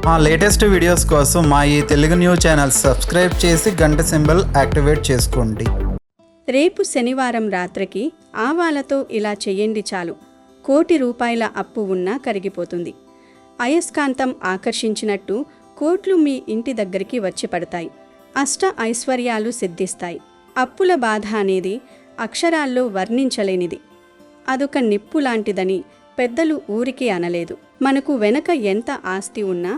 మా latest videos కోసం మా ఈ తెలుగు న్యూస్ ఛానల్ సబ్స్క్రైబ్ చేసి గంట సింబల్ యాక్టివేట్ చేసుకోండి. రేపు శనివారం రాత్రికి ఆవాలతో ఇలా చెయ్యండి చాలు. ₹1,00,00,000 అప్పు ఉన్నా కరిగిపోతుంది. అయస్కాంతం ఆకర్షించినట్టు కోట్లు మీ ఇంటి దగ్గరికి వచ్చి పడతాయి. అష్ట ఐశ్వర్యాలు సిద్ధిస్తాయి. అప్పుల బాధ అనేది అక్షరాల్లో వర్ణించలేనిది. అదొక నిప్పు లాంటిదని పెద్దలు ఊరికి అనలేదు. మనకు వెనక ఎంత ఆస్తి ఉన్నా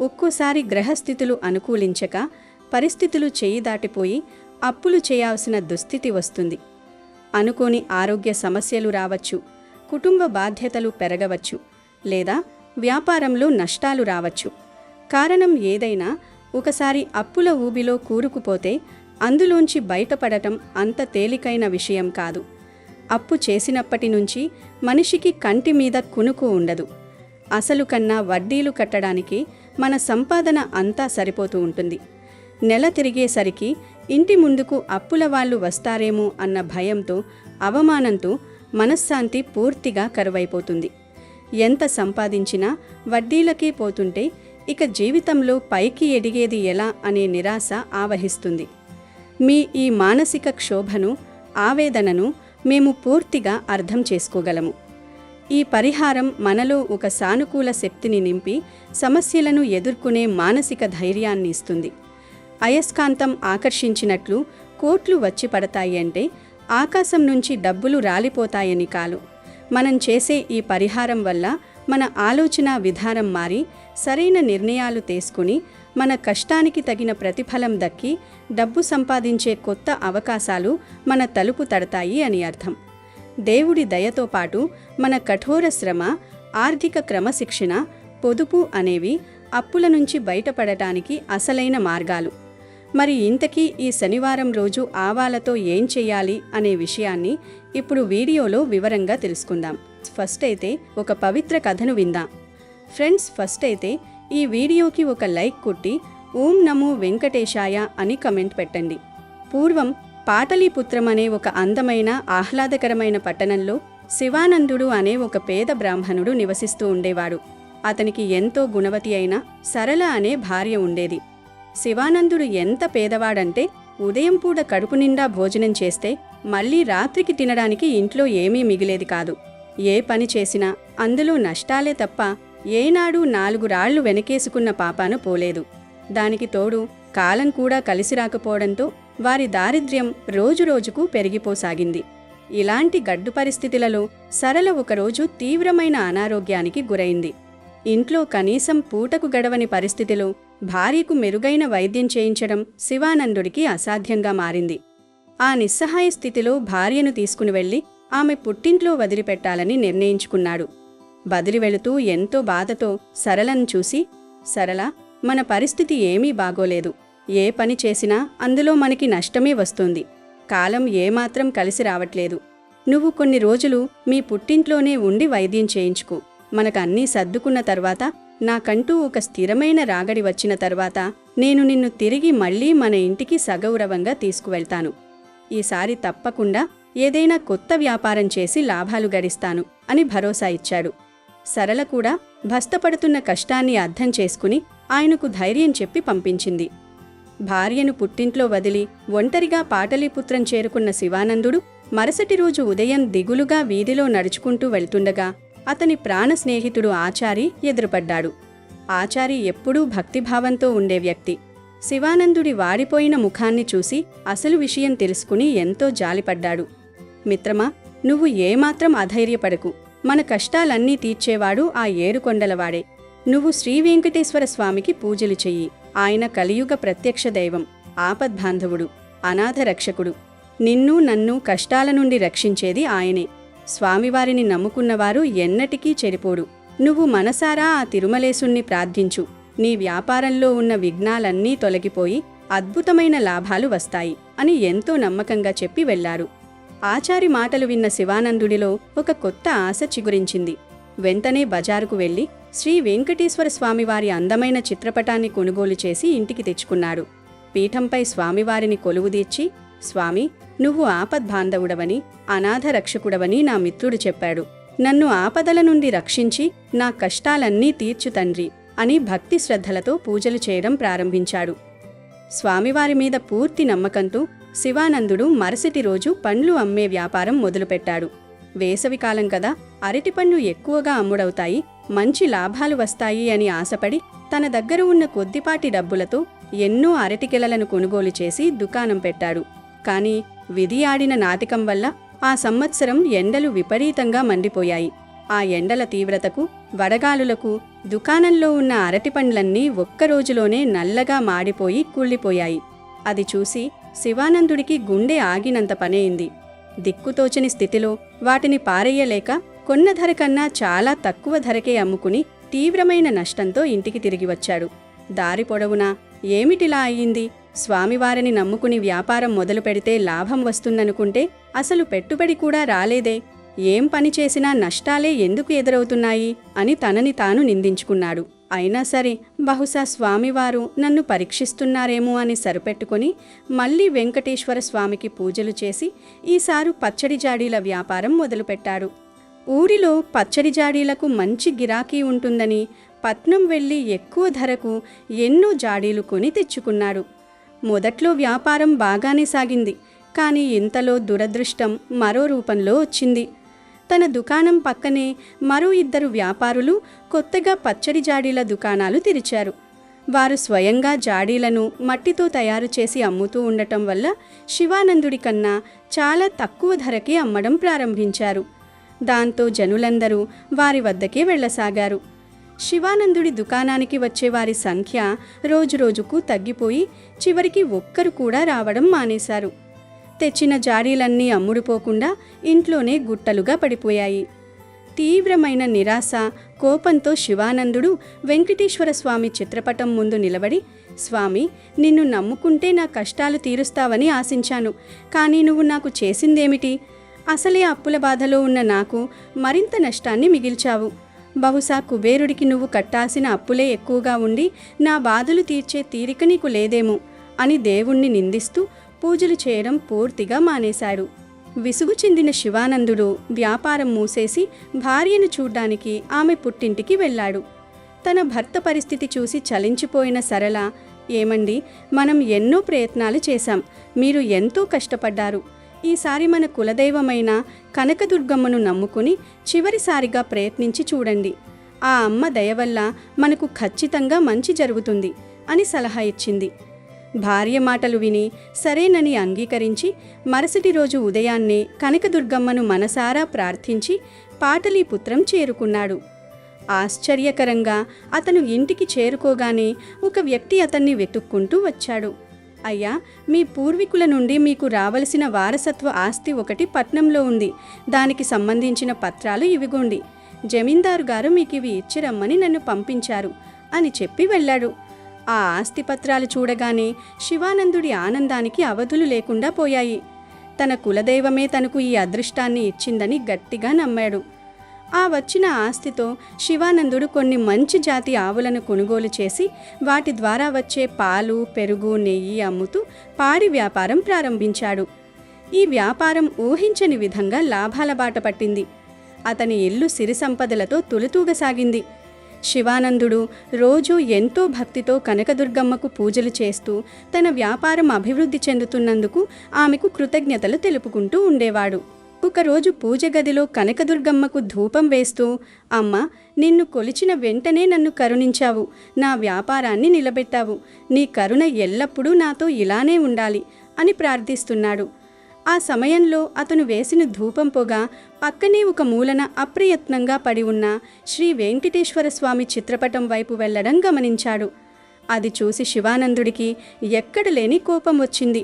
ఒక్కోసారి గ్రహస్థితులు అనుకూలించక పరిస్థితులు చేయి దాటిపోయి అప్పులు చేయాల్సిన దుస్థితి వస్తుంది. అనుకోని ఆరోగ్య సమస్యలు రావచ్చు, కుటుంబ బాధ్యతలు పెరగవచ్చు, లేదా వ్యాపారంలో నష్టాలు రావచ్చు. కారణం ఏదైనా ఒకసారి అప్పుల ఊబిలో కూరుకుపోతే అందులోంచి బయటపడటం అంత తేలికైన విషయం కాదు. అప్పు చేసినప్పటి నుంచి మనిషికి కంటి మీద కునుకు ఉండదు. అసలు కన్నా వడ్డీలు కట్టడానికి మన సంపాదన అంతా సరిపోతూ ఉంటుంది. నెల తిరిగేసరికి ఇంటి ముందుకు అప్పుల వాళ్ళు వస్తారేమో అన్న భయంతో, అవమానంతో మనశ్శాంతి పూర్తిగా కరువైపోతుంది. ఎంత సంపాదించినా వడ్డీలకే పోతుంటే ఇక జీవితంలో పైకి ఎదిగేది ఎలా అనే నిరాశ ఆవహిస్తుంది. మీ ఈ మానసిక క్షోభను, ఆవేదనను మేము పూర్తిగా అర్థం చేసుకోగలము. ఈ పరిహారం మనలో ఒక సానుకూల శక్తిని నింపి సమస్యలను ఎదుర్కొనే మానసిక ధైర్యాన్ని ఇస్తుంది. అయస్కాంతం ఆకర్షించినట్లు కోట్లు వచ్చి పడతాయి అంటే ఆకాశం నుంచి డబ్బులు రాలిపోతాయని కాదు. మనం చేసే ఈ పరిహారం వల్ల మన ఆలోచన విధానం మారి సరైన నిర్ణయాలు తీసుకుని మన కష్టానికి తగిన ప్రతిఫలం దక్కి డబ్బు సంపాదించే కొత్త అవకాశాలు మన తలుపు తడతాయి అని అర్థం. దేవుడి దయతో పాటు మన కఠోర శ్రమ, ఆర్థిక క్రమశిక్షణ, పొదుపు అనేవి అప్పుల నుంచి బయటపడటానికి అసలైన మార్గాలు. మరి ఇంతకీ ఈ శనివారం రోజు ఆవాలతో ఏం చేయాలి అనే విషయాన్ని ఇప్పుడు వీడియోలో వివరంగా తెలుసుకుందాం. ఫస్ట్ అయితే ఒక పవిత్ర కథను విందాం. ఫ్రెండ్స్, ఫస్ట్ అయితే ఈ వీడియోకి ఒక లైక్ కొట్టి ఓం నమో వెంకటేశాయ అని కమెంట్ పెట్టండి. పూర్వం పాటలీపుత్రం అనే ఒక అందమైన ఆహ్లాదకరమైన పట్టణంలో శివానందుడు అనే ఒక పేద బ్రాహ్మణుడు నివసిస్తూ ఉండేవాడు. అతనికి ఎంతో గుణవతి అయిన సరళ అనే భార్య ఉండేది. శివానందుడు ఎంత పేదవాడంటే ఉదయం పూట కడుపు నిండా భోజనం చేస్తే మళ్ళీ రాత్రికి తినడానికి ఇంట్లో ఏమీ మిగిలేది కాదు. ఏ పని చేసినా అందులో నష్టాలే తప్ప ఏనాడు 4 రాళ్లు వెనకేసుకున్న పాపాను పోలేదు. దానికి తోడు కాలం కూడా కలిసి రాకపోవడంతో వారి దారిద్ర్యం రోజురోజుకు పెరిగిపోసాగింది. ఇలాంటి గడ్డు పరిస్థితులలో సరళ ఒకరోజు తీవ్రమైన అనారోగ్యానికి గురైంది. ఇంట్లో కనీసం పూటకు గడవని పరిస్థితిలో భార్యకు మెరుగైన వైద్యం చేయించడం శివానందుడికి అసాధ్యంగా మారింది. ఆ నిస్సహాయ స్థితిలో భార్యను తీసుకుని వెళ్లి ఆమె పుట్టింట్లో వదిలిపెట్టాలని నిర్ణయించుకున్నాడు. బదిలి వెళుతూ ఎంతో బాధతో సరళను చూసి, సరళ, మన పరిస్థితి ఏమీ బాగోలేదు. ఏ పని చేసినా అందులో మనకి నష్టమే వస్తుంది. కాలం ఏమాత్రం కలిసి రావట్లేదు. నువ్వు కొన్ని రోజులు మీ పుట్టింట్లోనే ఉండి వైద్యం చేయించుకో. మనకన్నీ సర్దుకున్న తర్వాత, నాకంటూ ఒక స్థిరమైన రాగడి వచ్చిన తర్వాత నేను నిన్ను తిరిగి మళ్లీ మన ఇంటికి సగౌరవంగా తీసుకువెళ్తాను. ఈసారి తప్పకుండా ఏదైనా కొత్త వ్యాపారం చేసి లాభాలు గడిస్తాను అని భరోసా ఇచ్చాడు. సరళ కూడా భస్తపడుతున్న కష్టాన్ని అర్థం చేసుకుని ఆయనకు ధైర్యం చెప్పి పంపించింది. భార్యను పుట్టింట్లో వదిలి ఒంటరిగా పాటలీపుత్రం చేరుకున్న శివానందుడు మరుసటి రోజు ఉదయం దిగులుగా వీధిలో నడుచుకుంటూ వెళ్తుండగా అతని ప్రాణ స్నేహితుడు ఆచారి ఎదురుపడ్డాడు. ఆచారి ఎప్పుడూ భక్తిభావంతో ఉండే వ్యక్తి. శివానందుడి వాడిపోయిన ముఖాన్ని చూసి అసలు విషయం తెలుసుకుని ఎంతో జాలిపడ్డాడు. మిత్రమా, నువ్వు ఏమాత్రం అధైర్యపడకు. మన కష్టాలన్నీ తీర్చేవాడు ఆ ఏరుకొండలవాడే. నువ్వు శ్రీవెంకటేశ్వర స్వామికి పూజలు చెయ్యి. ఆయన కలియుగ ప్రత్యక్ష దైవం, ఆపద్బాంధవుడు, అనాథ రక్షకుడు. నిన్ను నన్ను కష్టాల నుండి రక్షించేది ఆయనే. స్వామివారిని నమ్ముకున్నవారు ఎన్నటికీ చెడిపోడు. నువ్వు మనసారా ఆ తిరుమలేశుణ్ణి ప్రార్థించు. నీ వ్యాపారంలో ఉన్న విఘ్నాలన్నీ తొలగిపోయి అద్భుతమైన లాభాలు వస్తాయి అని ఎంతో నమ్మకంగా చెప్పి వెళ్లారు. ఆచారి మాటలు విన్న శివానందుడిలో ఒక కొత్త ఆశ చిగురించింది. వెంటనే బజారుకు వెళ్లి శ్రీ వెంకటేశ్వర స్వామివారి అందమైన చిత్రపటాన్ని కొనుగోలు చేసి ఇంటికి తెచ్చుకున్నాడు. పీఠంపై స్వామివారిని కొలువుదీర్చి, స్వామి, నువ్వు ఆపద్బాంధవుడవని, అనాథ రక్షకుడవని నా మిత్రుడు చెప్పాడు. నన్ను ఆపదల నుండి రక్షించి నా కష్టాలన్నీ తీర్చు తండ్రి అని భక్తి శ్రద్ధలతో పూజలు చేయడం ప్రారంభించాడు. స్వామివారి మీద పూర్తి నమ్మకంతో శివానందుడు మరుసటి రోజు పండ్లు అమ్మే వ్యాపారం మొదలుపెట్టాడు. వేసవికాలం కదా, అరటిపండ్లు ఎక్కువగా అమ్ముడవుతాయి, మంచి లాభాలు వస్తాయి అని ఆశపడి తన దగ్గర ఉన్న కొద్దిపాటి డబ్బులతో ఎన్నో అరటికెలలను కొనుగోలు చేసి దుకాణం పెట్టాడు. కానీ విధి ఆడిన నాటకం వల్ల ఆ సంవత్సరం ఎండలు విపరీతంగా మండిపోయాయి. ఆ ఎండల తీవ్రతకు, వడగాలులకు దుకాణంలో ఉన్న అరటిపండ్లన్నీ ఒక్కరోజులోనే నల్లగా మాడిపోయి కుళ్ళిపోయాయి. అది చూసి శివానందుడికి గుండె ఆగినంత పనైంది. దిక్కుతోచని స్థితిలో వాటిని పారేయలేక కొన్న ధర కన్నా చాలా తక్కువ ధరకే అమ్ముకుని తీవ్రమైన నష్టంతో ఇంటికి తిరిగి వచ్చాడు. దారి పొడవునా ఏమిటిలా అయ్యింది? స్వామివారిని నమ్ముకుని వ్యాపారం మొదలు పెడితే లాభం వస్తుందనుకుంటే అసలు పెట్టుబడి కూడా రాలేదే, ఏం పని చేసినా నష్టాలే ఎందుకు ఎదురవుతున్నాయి అని తనని తాను నిందించుకున్నాడు. అయినా సరే బహుశా స్వామివారు నన్ను పరీక్షిస్తున్నారేమో అని సరిపెట్టుకుని మళ్లీ వెంకటేశ్వర స్వామికి పూజలు చేసి ఈసారి పచ్చడి జాడీల వ్యాపారం మొదలుపెట్టాడు. ఊరిలో పచ్చడి జాడీలకు మంచి గిరాకీ ఉంటుందని పట్నం వెళ్ళి ఎక్కువ ధరకు ఎన్నో జాడీలు కొని తెచ్చుకున్నాడు. మొదట్లో వ్యాపారం బాగానే సాగింది. కానీ ఇంతలో దురదృష్టం మరో రూపంలో వచ్చింది. తన దుకాణం పక్కనే మరో 2 వ్యాపారులు కొత్తగా పచ్చడి జాడీల దుకాణాలు తెరిచారు. వారు స్వయంగా జాడీలను మట్టితో తయారు చేసి అమ్ముతూ ఉండటం వల్ల శివానందుడి కన్నా చాలా తక్కువ ధరకే అమ్మడం ప్రారంభించారు. దాంతో జనులందరూ వారి వద్దకే వెళ్ళసాగారు. శివానందుడి దుకాణానికి వచ్చేవారి సంఖ్య రోజురోజుకు తగ్గిపోయి చివరికి ఒక్కరు కూడా రావడం మానేశారు. తెచ్చిన జాడీలన్నీ అమ్ముడుపోకుండా ఇంట్లోనే గుట్టలుగా పడిపోయాయి. తీవ్రమైన నిరాశ, కోపంతో శివానందుడు వెంకటేశ్వర స్వామి చిత్రపటం ముందు నిలబడి, స్వామి, నిన్ను నమ్ముకుంటే నా కష్టాలు తీరుస్తావని ఆశించాను. కానీ నువ్వు నాకు చేసిందేమిటి? అసలే అప్పుల బాధలో ఉన్న నాకు మరింత నష్టాన్ని మిగిల్చావు. బహుశా కుబేరుడికి నువ్వు కట్టాల్సిన అప్పులే ఎక్కువగా ఉండి నా బాధలు తీర్చే తీరిక నీకు లేదేమో అని దేవుణ్ణి నిందిస్తూ పూజలు చేయడం పూర్తిగా మానేశాడు. విసుగు చెందిన శివానందుడు వ్యాపారం మూసేసి భార్యను చూడ్డానికి ఆమె పుట్టింటికి వెళ్ళాడు. తన భర్త పరిస్థితి చూసి చలించిపోయిన సరళ, ఏమండి, మనం ఎన్నో ప్రయత్నాలు చేశాం, మీరు ఎంతో కష్టపడ్డారు. ఈసారి మన కులదైవమైన కనకదుర్గమ్మను నమ్ముకుని చివరిసారిగా ప్రయత్నించి చూడండి. ఆ అమ్మ దయ వల్ల మనకు ఖచ్చితంగా మంచి జరుగుతుంది అని సలహా ఇచ్చింది. భార్య మాటలు విని సరేనని అంగీకరించి మరుసటి రోజు ఉదయాన్నే కనకదుర్గమ్మను మనసారా ప్రార్థించి పాటలీపుత్రం చేరుకున్నాడు. ఆశ్చర్యకరంగా అతను ఇంటికి చేరుకోగానే ఒక వ్యక్తి అతన్ని వెతుక్కుంటూ వచ్చాడు. అయ్యా, మీ పూర్వీకుల నుండి మీకు రావలసిన వారసత్వ ఆస్తి ఒకటి పట్నంలో ఉంది. దానికి సంబంధించిన పత్రాలు ఇవిగోండి. జమీందారు గారు మీకు ఇవి ఇచ్చిరమ్మని నన్ను పంపించారు అని చెప్పి వెళ్ళాడు. ఆ ఆస్తి పత్రాలు చూడగానే శివానందుడి ఆనందానికి అవధులు లేకుండా పోయాయి. తన కులదైవమే తనకు ఈ అదృష్టాన్ని ఇచ్చిందని గట్టిగా నమ్మాడు. ఆ వచ్చిన ఆస్తితో శివానందుడు కొన్ని మంచి జాతి ఆవులను కొనుగోలు చేసి వాటి ద్వారా వచ్చే పాలు, పెరుగు, నెయ్యి అమ్ముతూ పాడి వ్యాపారం ప్రారంభించాడు. ఈ వ్యాపారం ఊహించని విధంగా లాభాల బాట పట్టింది. అతని ఇల్లు సిరి సంపదలతో తులుతూగసాగింది. శివానందుడు రోజూ ఎంతో భక్తితో కనకదుర్గమ్మకు పూజలు చేస్తూ తన వ్యాపారం అభివృద్ధి చెందుతున్నందుకు ఆమెకు కృతజ్ఞతలు తెలుపుకుంటూ ఉండేవాడు. ఒకరోజు పూజ గదిలో కనకదుర్గమ్మకు ధూపం వేస్తూ, అమ్మ, నిన్ను కొలిచిన వెంటనే నన్ను కరుణించావు, నా వ్యాపారాన్ని నిలబెట్టావు, నీ కరుణ ఎల్లప్పుడూ నాతో ఇలానే ఉండాలి అని ప్రార్థిస్తున్నాడు. ఆ సమయంలో అతను వేసిన ధూపం పొగ పక్కనే ఒక మూలన అప్రయత్నంగా పడి ఉన్న శ్రీ వెంకటేశ్వర స్వామి చిత్రపటం వైపు వెళ్లడం గమనించాడు. అది చూసి శివానందుడికి ఎక్కడలేని కోపం వచ్చింది.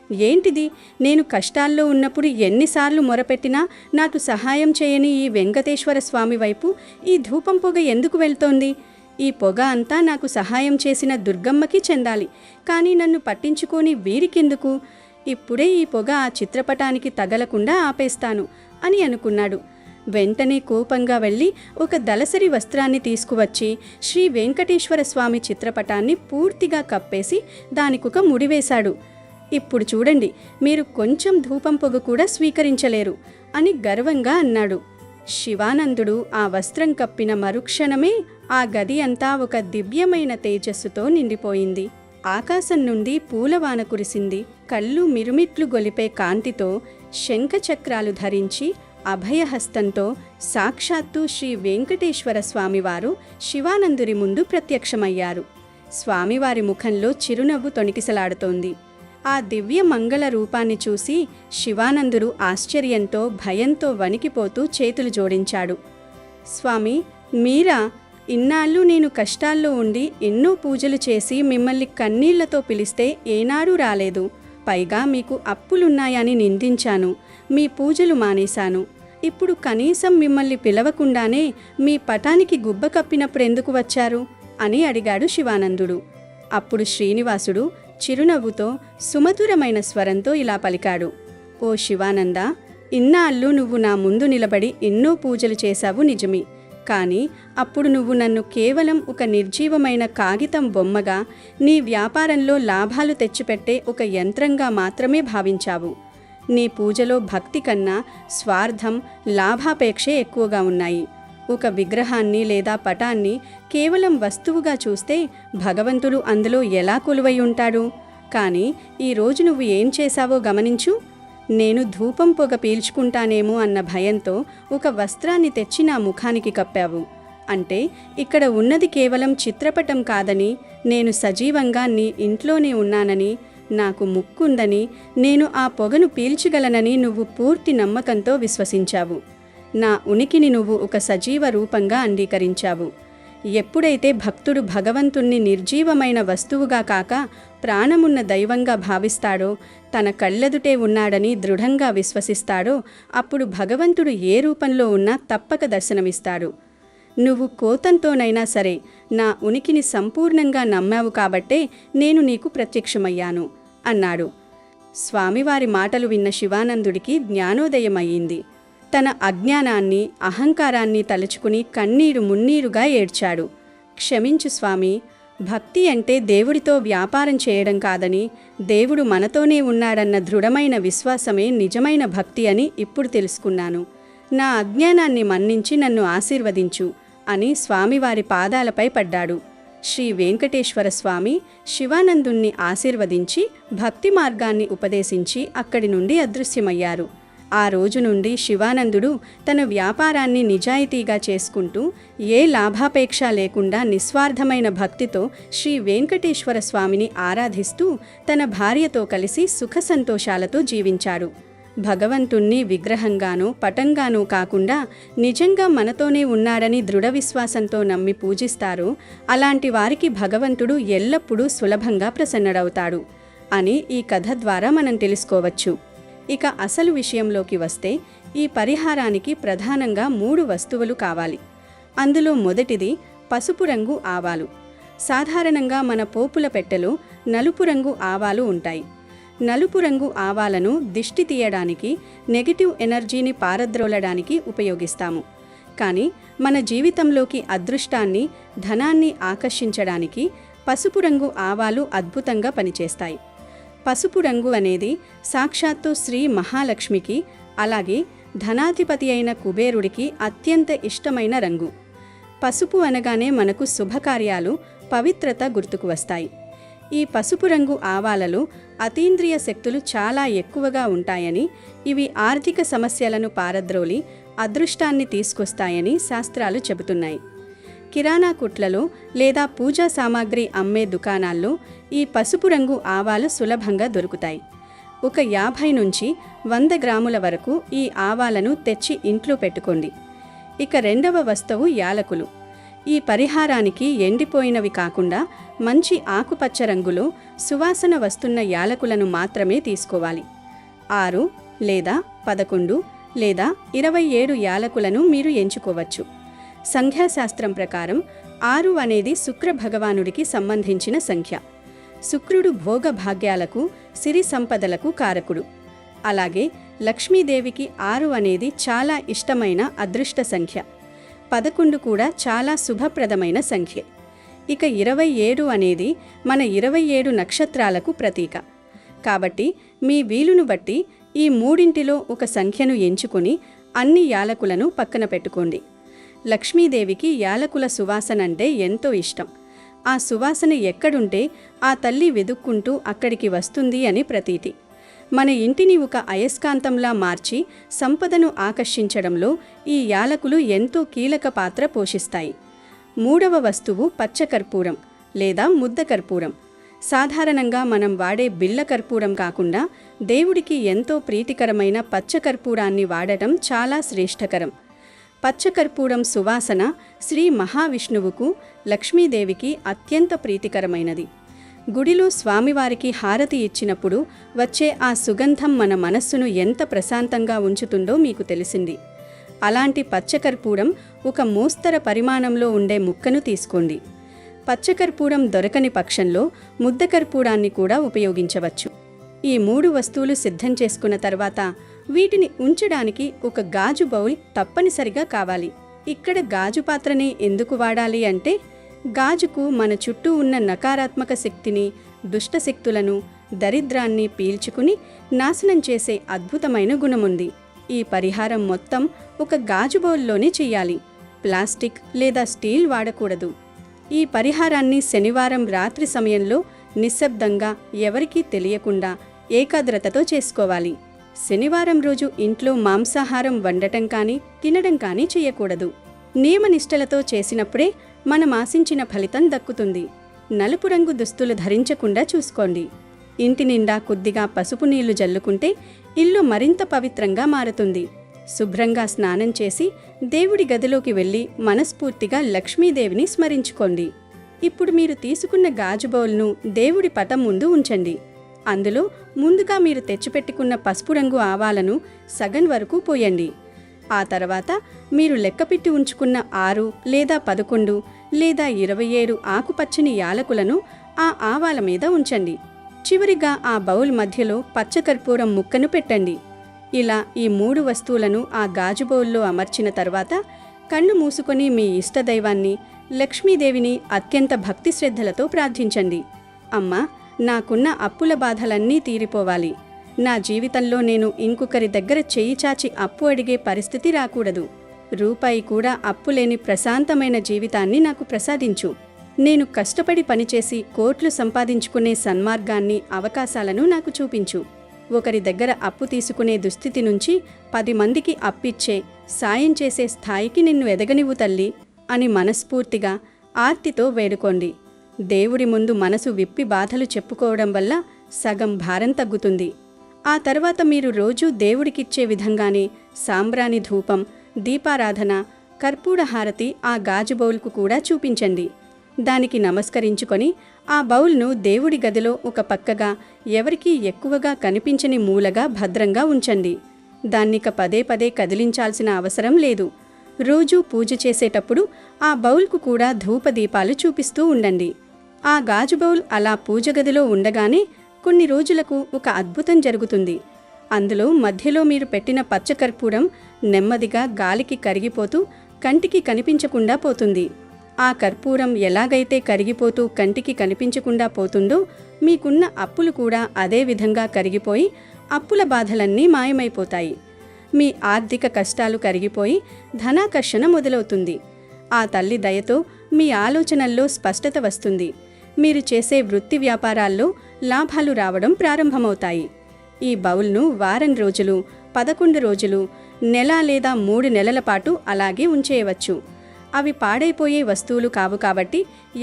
ఏంటిది, నేను కష్టాల్లో ఉన్నప్పుడు ఎన్నిసార్లు మొరపెట్టినా నాకు సహాయం చేయని ఈ వెంకటేశ్వర స్వామి వైపు ఈ ధూపం పొగ ఎందుకు వెళ్తోంది? ఈ పొగ అంతా నాకు సహాయం చేసిన దుర్గమ్మకి చెందాలి, కానీ నన్ను పట్టించుకొని వీరికెందుకు? ఇప్పుడే ఈ పొగ ఆ చిత్రపటానికి తగలకుండా ఆపేస్తాను అని అనుకున్నాడు. వెంటనే కోపంగా వెళ్ళి ఒక దళసరి వస్త్రాన్ని తీసుకువచ్చి శ్రీ వెంకటేశ్వర స్వామి చిత్రపటాన్ని పూర్తిగా కప్పేసి దానికొక ముడివేశాడు. ఇప్పుడు చూడండి, మీరు కొంచెం ధూపం పొగ కూడా స్వీకరించలేరు అని గర్వంగా అన్నాడు. శివానందుడు ఆ వస్త్రం కప్పిన మరుక్షణమే ఆ గది అంతా ఒక దివ్యమైన తేజస్సుతో నిండిపోయింది. ఆకాశం నుండి పూలవాన కురిసింది. కళ్ళు మిరుమిట్లు గొలిపే కాంతితో, శంఖచక్రాలు ధరించి, అభయహస్తంతో సాక్షాత్తు శ్రీ వెంకటేశ్వర స్వామివారు శివానందుడి ముందు ప్రత్యక్షమయ్యారు. స్వామివారి ముఖంలో చిరునవ్వు తొణికిసలాడుతోంది. ఆ దివ్య మంగళ రూపాన్ని చూసి శివానందుడు ఆశ్చర్యంతో, భయంతో వణికిపోతూ చేతులు జోడించాడు. స్వామి, మీరా? ఇన్నాళ్ళు నేను కష్టాల్లో ఉండి ఎన్నో పూజలు చేసి మిమ్మల్ని కన్నీళ్లతో పిలిస్తే ఏనాడూ రాలేదు. పైగా మీకు అప్పులున్నాయని నిందించాను. మీ పూజలు మానేశాను. ఇప్పుడు కనీసం మిమ్మల్ని పిలవకుండానే మీ పటానికి గుబ్బ కప్పినప్పుడెందుకు వచ్చారు అని అడిగాడు శివానందుడు. అప్పుడు శ్రీనివాసుడు చిరునవ్వుతో, సుమధురమైన స్వరంతో ఇలా పలికాడు. ఓ శివానంద, ఇన్నాళ్ళు నువ్వు నా ముందు నిలబడి ఎన్నో పూజలు చేశావు నిజమే. కానీ అప్పుడు నువ్వు నన్ను కేవలం ఒక నిర్జీవమైన కాగితం బొమ్మగా, నీ వ్యాపారంలో లాభాలు తెచ్చిపెట్టే ఒక యంత్రంగా మాత్రమే భావించావు. నీ పూజలో భక్తి కన్నా స్వార్థం, లాభాపేక్షే ఎక్కువగా ఉన్నాయి. ఒక విగ్రహాన్ని లేదా పటాన్ని కేవలం వస్తువుగా చూస్తే భగవంతుడు అందులో ఎలా కొలువై ఉంటాడు? కానీ ఈరోజు నువ్వు ఏం చేశావో గమనించు. నేను ధూపం పొగ పీల్చుకుంటానేమో అన్న భయంతో ఒక వస్త్రాన్ని తెచ్చి నా ముఖానికి కప్పావు. అంటే ఇక్కడ ఉన్నది కేవలం చిత్రపటం కాదని, నేను సజీవంగా నీ ఇంట్లోనే ఉన్నానని, నాకు ముక్కుందని, నేను ఆ పొగను పీల్చగలనని నువ్వు పూర్తి నమ్మకంతో విశ్వసించావు. నా ఉనికిని నువ్వు ఒక సజీవ రూపంగా అంగీకరించావు. ఎప్పుడైతే భక్తుడు భగవంతుణ్ణి నిర్జీవమైన వస్తువుగా కాక ప్రాణమున్న దైవంగా భావిస్తాడో, తన కళ్ళెదుటే ఉన్నాడని దృఢంగా విశ్వసిస్తాడో, అప్పుడు భగవంతుడు ఏ రూపంలో ఉన్నా తప్పక దర్శనమిస్తాడు. నువ్వు కోతంతోనైనా సరే నా ఉనికిని సంపూర్ణంగా నమ్మావు కాబట్టే నేను నీకు ప్రత్యక్షమయ్యాను అన్నాడు. స్వామివారి మాటలు విన్న శివానందుడికి జ్ఞానోదయమయ్యింది. తన అజ్ఞానాన్ని, అహంకారాన్ని తలుచుకుని కన్నీరు మున్నీరుగా ఏడ్చాడు. క్షమించు స్వామి, భక్తి అంటే దేవుడితో వ్యాపారం చేయడం కాదని, దేవుడు మనతోనే ఉన్నాడన్న దృఢమైన విశ్వాసమే నిజమైన భక్తి అని ఇప్పుడు తెలుసుకున్నాను. నా అజ్ఞానాన్ని మన్నించి నన్ను ఆశీర్వదించు అని స్వామివారి పాదాలపై పడ్డాడు. శ్రీ వెంకటేశ్వర స్వామి శివానందుణ్ణి ఆశీర్వదించి భక్తి మార్గాన్ని ఉపదేశించి అక్కడి నుండి అదృశ్యమయ్యారు. ఆ రోజు నుండి శివానందుడు తన వ్యాపారాన్ని నిజాయితీగా చేసుకుంటూ, ఏ లాభాపేక్ష లేకుండా నిస్వార్థమైన భక్తితో శ్రీ వెంకటేశ్వర స్వామిని ఆరాధిస్తూ తన భార్యతో కలిసి సుఖ సంతోషాలతో జీవించాడు. భగవంతుణ్ణి విగ్రహంగానో పటంగానో కాకుండా నిజంగా మనతోనే ఉన్నాడని దృఢ విశ్వాసంతో నమ్మి పూజిస్తారో అలాంటి వారికి భగవంతుడు ఎల్లప్పుడూ సులభంగా ప్రసన్నుడవుతాడు అని ఈ కథ ద్వారా మనం తెలుసుకోవచ్చు. ఇక అసలు విషయంలోకి వస్తే, ఈ పరిహారానికి ప్రధానంగా 3 వస్తువులు కావాలి. అందులో మొదటిది పసుపు రంగు ఆవాలు. సాధారణంగా మన పోపుల పెట్టెలో నలుపు రంగు ఆవాలు ఉంటాయి. నలుపు రంగు ఆవాలను దిష్టి తీయడానికి, నెగిటివ్ ఎనర్జీని పారద్రోలడానికి ఉపయోగిస్తాము. కానీ మన జీవితంలోకి అదృష్టాన్ని, ధనాన్ని ఆకర్షించడానికి పసుపు రంగు ఆవాలు అద్భుతంగా పనిచేస్తాయి. పసుపు రంగు అనేది సాక్షాత్తు శ్రీ మహాలక్ష్మికి, అలాగే ధనాధిపతి అయిన కుబేరుడికి అత్యంత ఇష్టమైన రంగు. పసుపు అనగానే మనకు శుభకార్యాలు, పవిత్రత గుర్తుకు వస్తాయి. ఈ పసుపు రంగు ఆవాలలో అతీంద్రియ శక్తులు చాలా ఎక్కువగా ఉంటాయని, ఇవి ఆర్థిక సమస్యలను పారద్రోలి అదృష్టాన్ని తీసుకొస్తాయని శాస్త్రాలు చెబుతున్నాయి. కిరాణా కొట్లలో లేదా పూజా సామాగ్రి అమ్మే దుకాణాల్లో ఈ పసుపు రంగు ఆవాలు సులభంగా దొరుకుతాయి. ఒక 50 నుంచి 100 గ్రాముల వరకు ఈ ఆవాలను తెచ్చి ఇంట్లో పెట్టుకోండి. ఇక రెండవ వస్తువు యాలకులు. ఈ పరిహారానికి ఎండిపోయినవి కాకుండా మంచి ఆకుపచ్చ రంగులో సువాసన వస్తున్న యాలకులను మాత్రమే తీసుకోవాలి. 6 లేదా 11 లేదా 27 యాలకులను మీరు ఎంచుకోవచ్చు. సంఖ్యాశాస్త్రం ప్రకారం 6 అనేది శుక్ర భగవానుడికి సంబంధించిన సంఖ్య. శుక్రుడు భోగభాగ్యాలకు, సిరి సంపదలకు కారకుడు. అలాగే లక్ష్మీదేవికి 6 అనేది చాలా ఇష్టమైన అదృష్ట సంఖ్య. 11 కూడా చాలా శుభప్రదమైన సంఖ్య. ఇక 27 అనేది మన 27 నక్షత్రాలకు ప్రతీక. కాబట్టి మీ వీలును బట్టి ఈ 3 ఒక సంఖ్యను ఎంచుకొని అన్ని యాలకులను పక్కన పెట్టుకోండి. లక్ష్మీదేవికి యాలకుల సువాసన అంటే ఎంతో ఇష్టం. ఆ సువాసన ఎక్కడుంటే ఆ తల్లి వెదుక్కుంటూ అక్కడికి వస్తుంది అని ప్రతీతి. మన ఇంటిని ఒక అయస్కాంతంలా మార్చి సంపదను ఆకర్షించడంలో ఈ యాలకులు ఎంతో కీలక పాత్ర పోషిస్తాయి. మూడవ వస్తువు పచ్చకర్పూరం లేదా ముద్ద కర్పూరం. సాధారణంగా మనం వాడే బిళ్ళ కర్పూరం కాకుండా దేవుడికి ఎంతో ప్రీతికరమైన పచ్చకర్పూరాన్ని వాడటం చాలా శ్రేష్టకరం. పచ్చకర్పూరం సువాసన శ్రీ మహావిష్ణువుకు, లక్ష్మీదేవికి అత్యంత ప్రీతికరమైనది. గుడిలో స్వామివారికి హారతి ఇచ్చినప్పుడు వచ్చే ఆ సుగంధం మన మనస్సును ఎంత ప్రశాంతంగా ఉంచుతుందో మీకు తెలిసింది. అలాంటి పచ్చకర్పూరం ఒక మోస్తర పరిమాణంలో ఉండే ముక్కను తీసుకోండి. పచ్చకర్పూరం దొరకని పక్షంలో ముద్దకర్పూరాన్ని కూడా ఉపయోగించవచ్చు. ఈ 3 వస్తువులు సిద్ధం చేసుకున్న తర్వాత వీటిని ఉంచడానికి ఒక గాజు బౌల్ తప్పనిసరిగా కావాలి. ఇక్కడ గాజు పాత్రని ఎందుకు వాడాలి అంటే, గాజుకు మన చుట్టూ ఉన్న నకారాత్మక శక్తిని, దుష్టశక్తులను, దరిద్రాన్ని పీల్చుకుని నాశనం చేసే అద్భుతమైన గుణముంది. ఈ పరిహారం మొత్తం ఒక గాజు బౌల్లోనే చేయాలి. ప్లాస్టిక్ లేదా స్టీల్ వాడకూడదు. ఈ పరిహారాన్ని శనివారం రాత్రి సమయంలో నిశ్శబ్దంగా, ఎవరికీ తెలియకుండా ఏకాగ్రతతో చేసుకోవాలి. శనివారం రోజు ఇంట్లో మాంసాహారం వండటం కానీ తినడం కానీ చేయకూడదు. నియమనిష్టలతో చేసినప్పుడే మనం ఆశించిన ఫలితం దక్కుతుంది. నలుపు రంగు దుస్తులు ధరించకుండా చూసుకోండి. ఇంటి నిండా కొద్దిగా పసుపు నీళ్లు జల్లుకుంటే ఇల్లు మరింత పవిత్రంగా మారుతుంది. శుభ్రంగా స్నానం చేసి దేవుడి గదిలోకి వెళ్ళి మనస్ఫూర్తిగా లక్ష్మీదేవిని స్మరించుకోండి. ఇప్పుడు మీరు తీసుకున్న గాజు బౌల్ను దేవుడి పటం ముందు ఉంచండి. అందులో ముందుగా మీరు తెచ్చిపెట్టుకున్న పసుపు రంగు ఆవాలను సగం వరకు పోయండి. ఆ తర్వాత మీరు లెక్కపెట్టి ఉంచుకున్న 6 లేదా 11 లేదా 27 ఆకుపచ్చని యాలకులను ఆ ఆవాల మీద ఉంచండి. చివరిగా ఆ బౌల్ మధ్యలో పచ్చకర్పూరం ముక్కను పెట్టండి. ఇలా ఈ 3 వస్తువులను ఆ గాజు బౌల్లో అమర్చిన తర్వాత కళ్ళు మూసుకొని మీ ఇష్టదైవాన్ని, లక్ష్మీదేవిని అత్యంత భక్తి శ్రద్ధలతో ప్రార్థించండి. అమ్మా, నాకున్న అప్పుల బాధలన్నీ తీరిపోవాలి. నా జీవితంలో నేను ఇంకొకరి దగ్గర చేయి చాచి అప్పు అడిగే పరిస్థితి రాకూడదు. రూపాయి కూడా అప్పులేని ప్రశాంతమైన జీవితాన్ని నాకు ప్రసాదించు. నేను కష్టపడి పనిచేసి కోట్లు సంపాదించుకునే సన్మార్గాన్ని, అవకాశాలను నాకు చూపించు. ఒకరి దగ్గర అప్పు తీసుకునే దుస్థితి నుంచి 10 మందికి అప్పిచ్చే, సాయం చేసే స్థాయికి నిన్ను ఎదగనివ్వు తల్లి అని మనస్ఫూర్తిగా ఆర్తితో వేడుకోండి. దేవుడి ముందు మనసు విప్పి బాధలు చెప్పుకోవడం వల్ల సగం భారం తగ్గుతుంది. ఆ తర్వాత మీరు రోజూ దేవుడికిచ్చే విధంగానే సాంబ్రాణి ధూపం, దీపారాధన, కర్పూర హారతి ఆ గాజు బౌల్కు కూడా చూపించండి. దానికి నమస్కరించుకొని ఆ బౌల్ను దేవుడి గదిలో ఒక పక్కగా, ఎవరికీ ఎక్కువగా కనిపించని మూలగా భద్రంగా ఉంచండి. దాన్నిక పదే పదే కదిలించాల్సిన అవసరం లేదు. రోజూ పూజ చేసేటప్పుడు ఆ బౌల్కు కూడా ధూపదీపాలు చూపిస్తూ ఉండండి. ఆ గాజు బౌల్ అలా పూజ గదిలో ఉండగానే కొన్ని రోజులకు ఒక అద్భుతం జరుగుతుంది. అందులో మధ్యలో మీరు పెట్టిన పచ్చకర్పూరం నెమ్మదిగా గాలికి కరిగిపోతూ కంటికి కనిపించకుండా పోతుంది. ఆ కర్పూరం ఎలాగైతే కరిగిపోతూ కంటికి కనిపించకుండా పోతుందో, మీకున్న అప్పులు కూడా అదే విధంగా కరిగిపోయి అప్పుల బాధలన్నీ మాయమైపోతాయి. మీ ఆర్థిక కష్టాలు కరిగిపోయి ధనాకర్షణ మొదలవుతుంది. ఆ తల్లి దయతో మీ ఆలోచనల్లో స్పష్టత వస్తుంది. మీరు చేసే వృత్తి వ్యాపారాల్లో లాభాలు రావడం ప్రారంభమవుతాయి. ఈ బౌల్ను వారం రోజులు, 11 రోజులు, నెల లేదా 3 నెలల పాటు అలాగే ఉంచేయవచ్చు. అవి పాడైపోయే వస్తువులు కావు కాబట్టి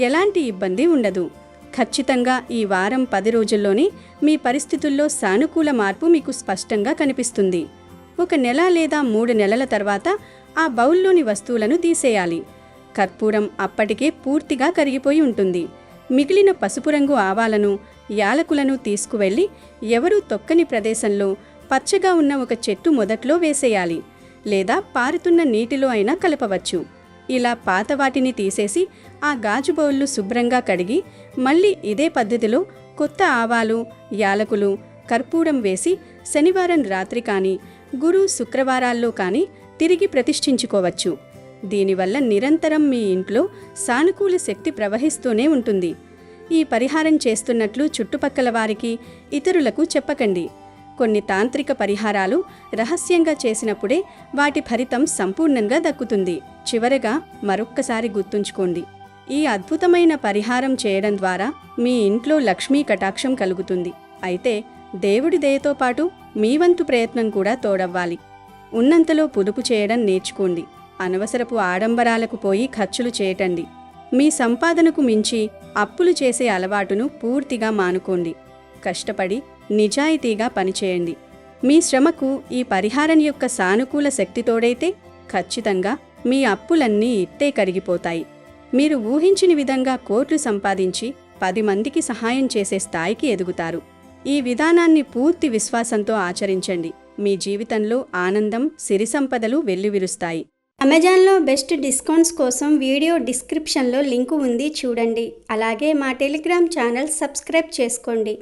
ఎలాంటి ఇబ్బంది ఉండదు. ఖచ్చితంగా ఈ వారం 10 రోజుల్లోనే మీ పరిస్థితుల్లో సానుకూల మార్పు మీకు స్పష్టంగా కనిపిస్తుంది. 1 నెల లేదా 3 నెలల తర్వాత ఆ బౌల్లోని వస్తువులను తీసేయాలి. కర్పూరం అప్పటికే పూర్తిగా కరిగిపోయి ఉంటుంది. మిగిలిన పసుపు రంగు ఆవాలను, యాలకులను తీసుకువెళ్ళి ఎవరూ తొక్కని ప్రదేశంలో పచ్చగా ఉన్న ఒక చెట్టు మొదట్లో వేసేయాలి, లేదా పారుతున్న నీటిలో అయినా కలపవచ్చు. ఇలా పాత వాటిని తీసేసి ఆ గాజు బౌళ్ళు శుభ్రంగా కడిగి మళ్ళీ ఇదే పద్ధతిలో కొత్త ఆవాలు, యాలకులు, కర్పూరం వేసి శనివారం రాత్రి కానీ, గురు శుక్రవారాల్లో కానీ తిరిగి ప్రతిష్ఠించుకోవచ్చు. దీనివల్ల నిరంతరం మీ ఇంట్లో సానుకూల శక్తి ప్రవహిస్తూనే ఉంటుంది. ఈ పరిహారం చేస్తున్నట్లు చుట్టుపక్కల వారికి, ఇతరులకు చెప్పకండి. కొన్ని తాంత్రిక పరిహారాలు రహస్యంగా చేసినప్పుడే వాటి ఫలితం సంపూర్ణంగా దక్కుతుంది. చివరగా మరొక్కసారి గుర్తుంచుకోండి, ఈ అద్భుతమైన పరిహారం చేయడం ద్వారా మీ ఇంట్లో లక్ష్మీ కటాక్షం కలుగుతుంది. అయితే దేవుడి దయతో పాటు మీ వంతు ప్రయత్నం కూడా తోడవ్వాలి. ఉన్నంతలో పొదుపు చేయడం నేర్చుకోండి. అనవసరపు ఆడంబరాలకు పోయి ఖర్చులు చేయటండి. మీ సంపాదనకు మించి అప్పులు చేసే అలవాటును పూర్తిగా మానుకోండి. కష్టపడి నిజాయితీగా పనిచేయండి. మీ శ్రమకు ఈ పరిహారం యొక్క సానుకూల శక్తి తోడైతే ఖచ్చితంగా మీ అప్పులన్నీ ఇట్టే కరిగిపోతాయి. మీరు ఊహించిన విధంగా కోట్లు సంపాదించి 10 మందికి సహాయం చేసే స్థాయికి ఎదుగుతారు. ఈ విధానాన్ని పూర్తి విశ్వాసంతో ఆచరించండి. మీ జీవితంలో ఆనందం, సిరి సంపదలు వెల్లివిరుస్తాయి. అమెజాన్లో బెస్ట్ డిస్కౌంట్స్ కోసం వీడియో డిస్క్రిప్షన్లో లింకు ఉంది, చూడండి. అలాగే మా టెలిగ్రామ్ ఛానల్ సబ్స్క్రైబ్ చేసుకోండి.